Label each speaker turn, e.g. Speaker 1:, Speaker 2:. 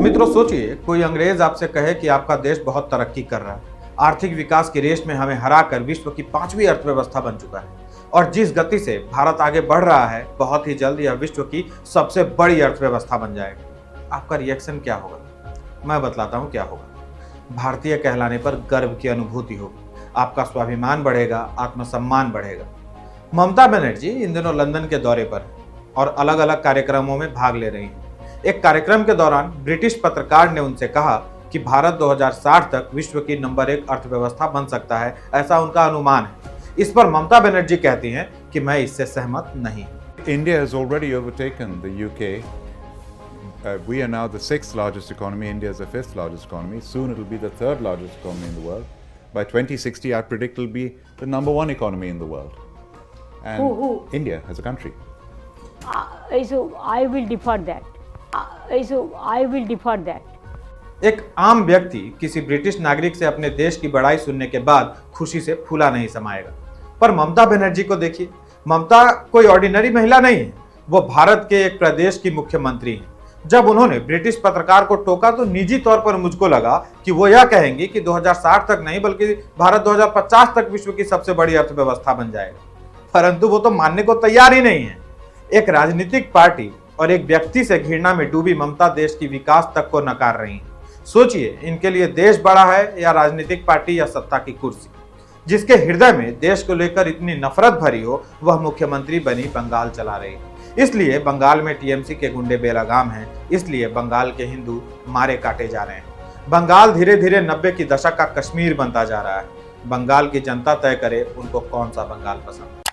Speaker 1: मित्रों सोचिए, कोई अंग्रेज आपसे कहे कि आपका देश बहुत तरक्की कर रहा है, आर्थिक विकास की रेस में हमें हराकर विश्व की 5वीं अर्थव्यवस्था बन चुका है और जिस गति से भारत आगे बढ़ रहा है, बहुत ही जल्द यह विश्व की सबसे बड़ी अर्थव्यवस्था बन जाएगा। आपका रिएक्शन क्या होगा? मैं बतलाता हूँ क्या होगा। भारतीय कहलाने पर गर्व की अनुभूति होगी, आपका स्वाभिमान बढ़ेगा, आत्मसम्मान बढ़ेगा। ममता बनर्जी इन दिनों लंदन के दौरे पर हैं और अलग अलग कार्यक्रमों में भाग ले रही हैं। एक कार्यक्रम के दौरान ब्रिटिश पत्रकार ने उनसे कहा कि भारत 2060 तक विश्व की नंबर 1 अर्थव्यवस्था बन सकता है, ऐसा उनका अनुमान है। इस पर ममता बनर्जी कहती हैं कि मैं इससे सहमत नहीं।
Speaker 2: India has already overtaken the UK. We are now the 6th largest economy. India is the 5th largest economy. Soon it will be the 3rd largest economy in the world. By 2060, I predict it will be the number 1 economy in the world. And
Speaker 3: Who?
Speaker 2: India as a country.
Speaker 3: So I will defer that. I will defer that.
Speaker 1: एक आम व्यक्ति किसी British नागरिक से अपने देश की बड़ाई सुनने के बाद खुशी से फूला नहीं समाएगा, पर ममता बनर्जी को देखिए। ममता कोई ऑर्डिनरी महिला नहीं है, वो भारत के एक प्रदेश की मुख्यमंत्री हैं। जब उन्होंने ब्रिटिश पत्रकार को टोका तो निजी तौर पर मुझको लगा कि वो यह कहेंगी कि 2060 तक नहीं बल्कि भारत 2050 तक विश्व की सबसे बड़ी अर्थव्यवस्था बन जाएगा, परंतु वो तो मानने को तैयार ही नहीं है। एक राजनीतिक पार्टी और एक व्यक्ति से घृणा में डूबी ममता देश की विकास तक को नकार रही हैं। सोचिए, इनके लिए देश बड़ा है या राजनीतिक पार्टी या सत्ता की कुर्सी। जिसके हृदय में देश को लेकर इतनी नफरत भरी हो, वह मुख्यमंत्री बनी बंगाल चला रही है। इसलिए बंगाल में टीएमसी के गुंडे बेलगाम हैं, इसलिए बंगाल के हिंदू मारे काटे जा रहे हैं। बंगाल धीरे धीरे 90 की दशक का कश्मीर बनता जा रहा है। बंगाल की जनता तय करे उनको कौन सा बंगाल पसंद।